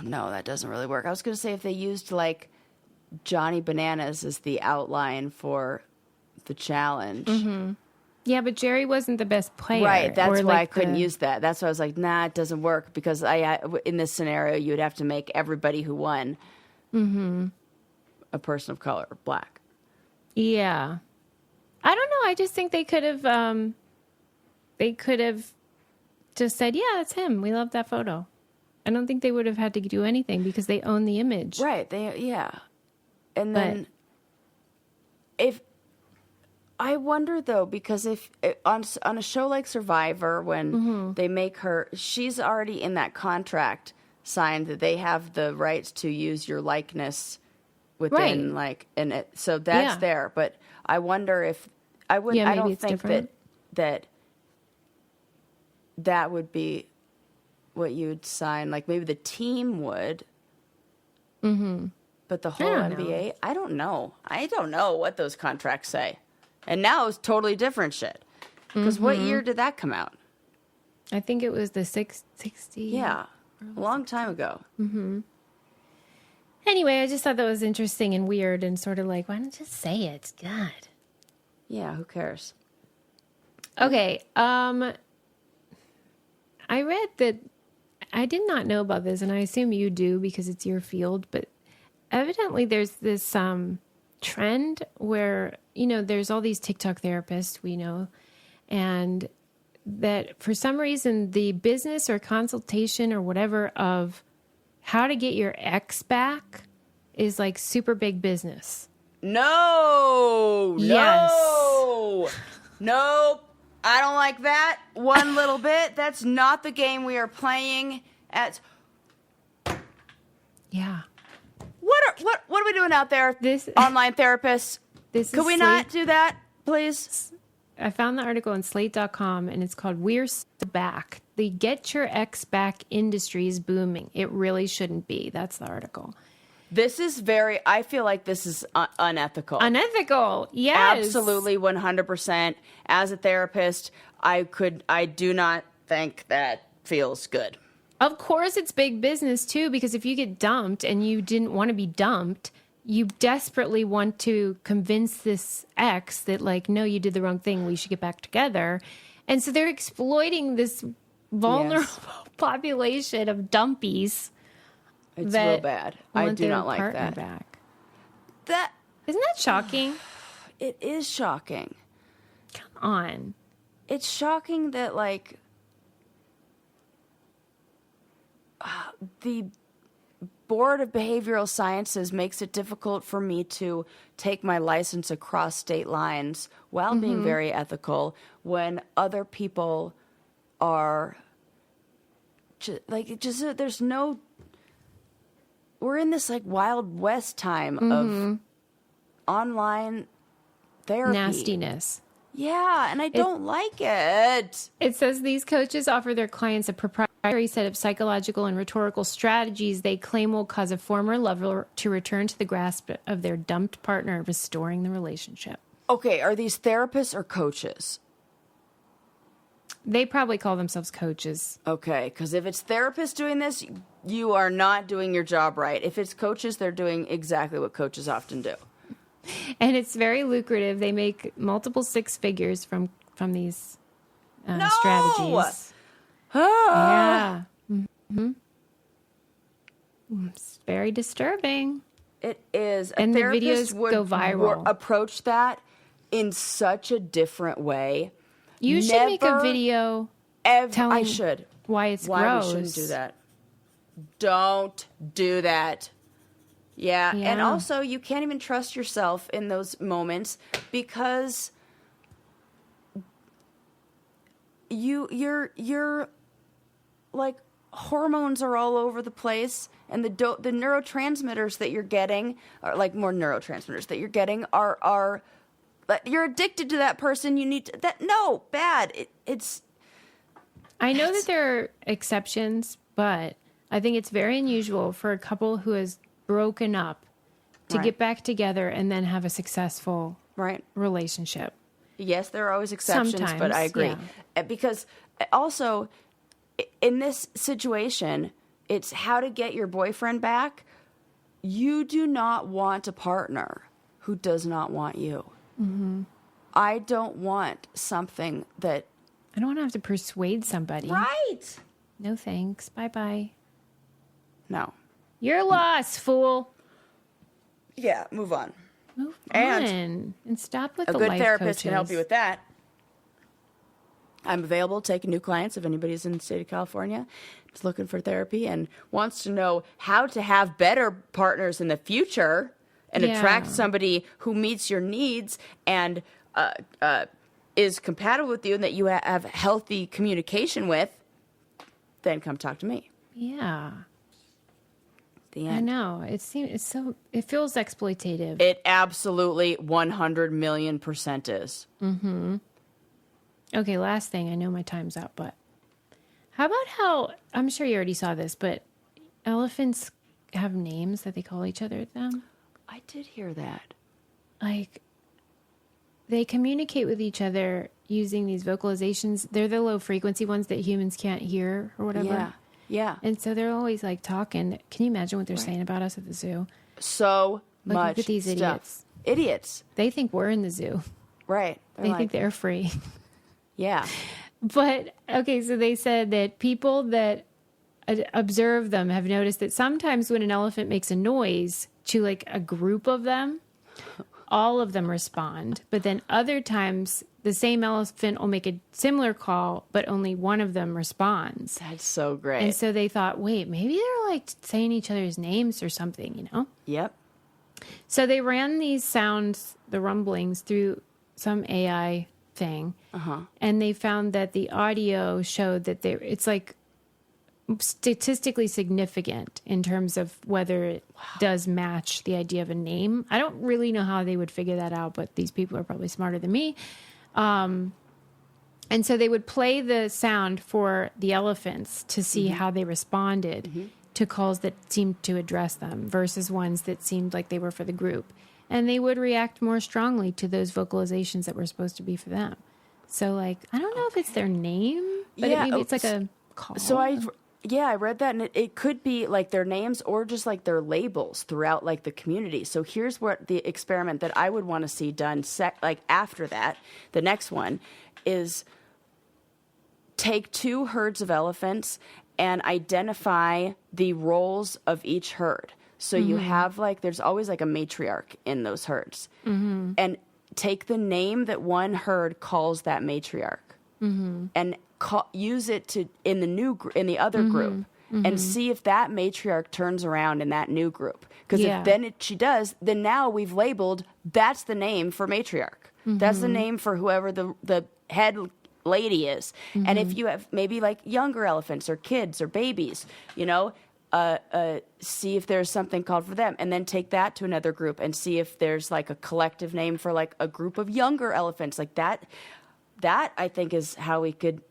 No, that doesn't really work. I was going to say if they used like Johnny Bananas as the outline for the challenge. Mm-hmm. Yeah, but Jerry wasn't the best player. Right, that's why I couldn't use that. That's why I was like, nah, it doesn't work because in this scenario, you would have to make everybody who won a person of color, black. Yeah. I don't know. I just think they could have just said, yeah, that's him. We love that photo. I don't think they would have had to do anything because they own the image. Right. And then I wonder though, because if on a show like Survivor, when they make her, she's already in that contract signed that they have the rights to use your likeness within so that's there. But I wonder if I don't think different. that would be what you'd sign. Like maybe the team would. Mm-hmm. But the whole NBA, I don't know. I don't know what those contracts say. And now it's totally different shit. Because what year did that come out? I think it was the 60s. Yeah, a long time ago. Mm-hmm. Anyway, I just thought that was interesting and weird and sort of like, why don't you just say it? God. Yeah, who cares? Okay. I read that, I did not know about this, and I assume you do because it's your field, but evidently there's this trend where, there's all these TikTok therapists we know, and that for some reason the business or consultation or whatever of how to get your ex back is like super big business. No. Nope. I don't like that one little bit. That's not the game we are playing at. Yeah. What are we doing out there? This online therapists. Could we not do that, please? I found the article on slate.com and it's called We're Back. The Get Your Ex Back industry is booming. It really shouldn't be. That's the article. This is I feel like this is unethical. Unethical, yes. Absolutely, 100%. As a therapist, I do not think that feels good. Of course it's big business, too, because if you get dumped and you didn't want to be dumped, you desperately want to convince this ex that, like, no, you did the wrong thing. We should get back together. And so they're exploiting this vulnerable population of dumpies. It's real bad. I do not like that. Back. That isn't that shocking? It is shocking. Come on. It's shocking that, like, the Board of Behavioral Sciences makes it difficult for me to take my license across state lines while being very ethical when other people are there's no, we're in this like Wild West time of online therapy. Nastiness. Yeah, and I don't like it. It says these coaches offer their clients a proprietary set of psychological and rhetorical strategies they claim will cause a former lover to return to the grasp of their dumped partner, restoring the relationship. Okay, are these therapists or coaches? They probably call themselves coaches. Okay, because if it's therapists doing this, you are not doing your job right. If it's coaches, they're doing exactly what coaches often do. And it's very lucrative. They make multiple six figures from these strategies. Yeah. Mm-hmm. It's very disturbing. It is. And the videos go viral. Approach that in such a different way. You should make a video telling why it's gross. We shouldn't do that. Don't do that. Yeah, and also you can't even trust yourself in those moments because you're like hormones are all over the place, and the neurotransmitters that you're getting are like more neurotransmitters that you're getting are you're addicted to that person. You need to, bad. It's. I know that there are exceptions, but I think it's very unusual for a couple who has broken up to get back together and then have a successful relationship. Yes, there are always exceptions, sometimes, but I agree. Yeah. Because also in this situation, it's how to get your boyfriend back. You do not want a partner who does not want you. Mm-hmm. I don't want something that... I don't want to have to persuade somebody. Right. No thanks. Bye-bye. No. You're lost, fool. Yeah, move on. Move on. And stop with the life coaches. A good therapist can help you with that. I'm available to take new clients if anybody's in the state of California is looking for therapy and wants to know how to have better partners in the future and attract somebody who meets your needs and is compatible with you and that you have healthy communication with, then come talk to me. Yeah. The end. I know. It feels exploitative. It absolutely 100 million % is. Mm-hmm. Okay, last thing. I know my time's up, but how about how, I'm sure you already saw this, but elephants have names that they call each other them? I did hear that. Like, they communicate with each other using these vocalizations. They're the low frequency ones that humans can't hear or whatever. Yeah. Yeah. And so they're always like talking. Can you imagine what they're saying about us at the zoo? So much look at these stuff. Idiots. They think we're in the zoo. Right. They think they're free. Yeah. But, okay, so they said that people that observe them have noticed that sometimes when an elephant makes a noise to like a group of them, all of them respond. But then other times the same elephant will make a similar call, but only one of them responds. That's so great. And so they thought, wait, maybe they're like saying each other's names or something, you know? Yep. So they ran these sounds, the rumblings, through some AI thing. And they found that the audio showed that it's like statistically significant in terms of whether it does match the idea of a name. I don't really know how they would figure that out, but these people are probably smarter than me. And so they would play the sound for the elephants to see how they responded to calls that seemed to address them versus ones that seemed like they were for the group. And they would react more strongly to those vocalizations that were supposed to be for them. So, like, I don't know if it's their name, but maybe it's like a call. So Yeah, I read that, and it could be like their names or just like their labels throughout like the community. So here's what the experiment that I would want to see done. Like after that, the next one is take 2 herds of elephants and identify the roles of each herd. So you have like there's always like a matriarch in those herds, and take the name that one herd calls that matriarch, and use it to in the other group, and see if that matriarch turns around in that new group. Because if she does, then now we've labeled that's the name for matriarch. That's the name for whoever the head lady is. And if you have maybe like younger elephants or kids or babies, see if there's something called for them, and then take that to another group and see if there's like a collective name for like a group of younger elephants. Like that I think is how we could.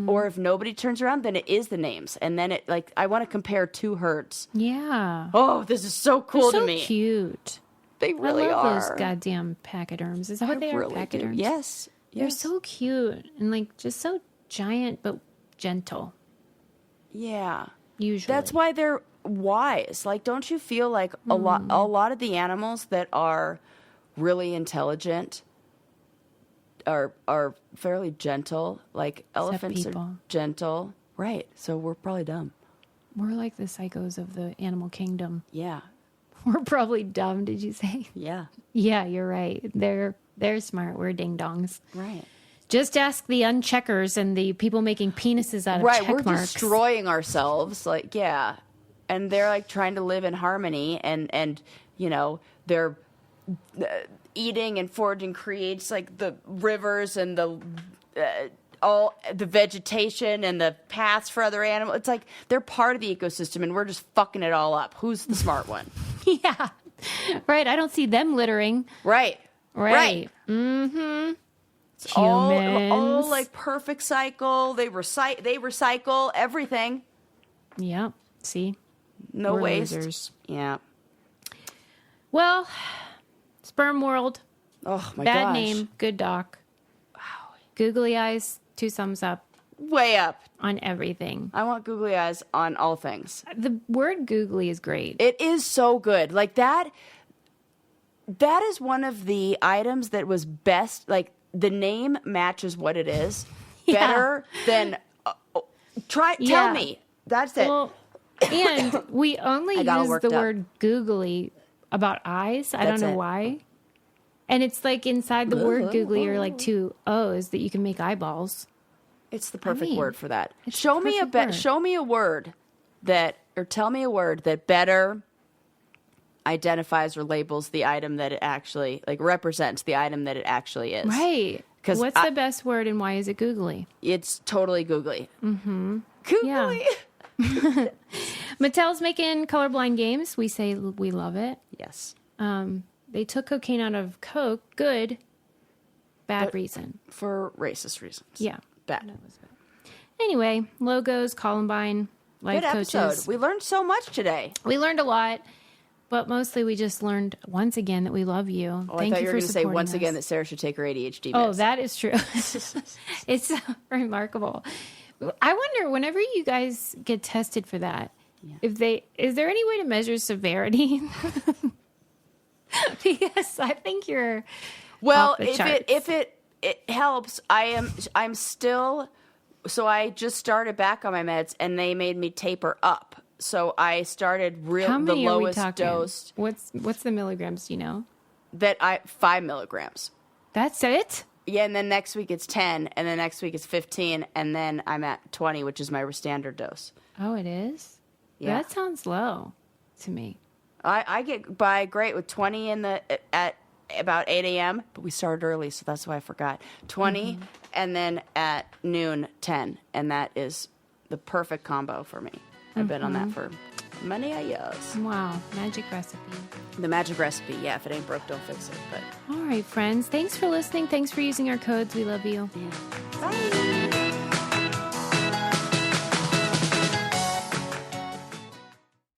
Or if nobody turns around, then it is the names. And then I want to compare 2 herds. Yeah. Oh, this is so cool to me. So cute. They really I love are. those goddamn pachyderms. Is that what they are? Pachyderms. Yes. They're so cute and like just so giant but gentle. Yeah. Usually. That's why they're wise. Like, don't you feel like a lot of the animals that are really intelligent are fairly gentle? Like elephants are gentle. Right. So we're probably dumb. We're like the psychos of the animal kingdom. Yeah. We're probably dumb, did you say? Yeah. Yeah, you're right. They're smart. We're ding-dongs. Right. Just ask the uncheckers and the people making penises out of check we're marks. Destroying ourselves. Like, yeah. And they're like trying to live in harmony, and they're eating and foraging creates like the rivers and the all the vegetation and the paths for other animals. It's like they're part of the ecosystem, and we're just fucking it all up. Who's the smart one? Yeah. Right. I don't see them littering. Right. Mm-hmm. It's all like perfect cycle. They recycle everything. Yep. See? No We're waste. losers. Yeah. Well, Sperm World. Oh my Bad gosh. name. Good doc. Wow. Googly eyes. 2 thumbs up. Way up. On everything. I want googly eyes on all things. The word googly is great. It is so good. Like that is one of the items that was best. Like the name matches what it is better than tell me. That's it. Well, and we only use the word googly about eyes. I don't know why. And it's like inside the word googly are like 2 O's that you can make eyeballs. It's the perfect word for that. Show me a word that better identifies or labels the item that it actually represents the item that it actually is. Right. What's the best word and why is it googly? It's totally googly. Mm-hmm. Googly. Yeah. Mattel's making colorblind games. We say we love it. Yes. They took cocaine out of Coke. Good. Bad reason. For racist reasons. Yeah. Bad. No, it was bad. Anyway, logos, Columbine, life Good coaches. episode. We learned so much today. We learned a lot, but mostly we just learned once again that we love you. Oh, Thank I thought you were for going to say once us. again that Sarah should take her ADHD meds. Oh, that is true. It's remarkable. I wonder, whenever you guys get tested for that, is there any way to measure severity? Because I think you're off the charts. if it helps, I'm still. So I just started back on my meds, and they made me taper up. So I started the lowest dose. What's the milligrams? Do you know? 5 milligrams. That's it. Yeah, and then next week it's 10, and then next week it's 15, and then I'm at 20, which is my standard dose. Oh, it is? Yeah. That sounds low to me. I get by great with 20 at about 8 a.m., but we started early, so that's why I forgot. 20, and then at noon, 10, and that is the perfect combo for me. I've been on that for many years. Wow, magic recipe. The magic recipe, yeah, if it ain't broke, don't fix it. But all right, friends, thanks for listening. Thanks for using our codes. We love you. Yeah. Bye.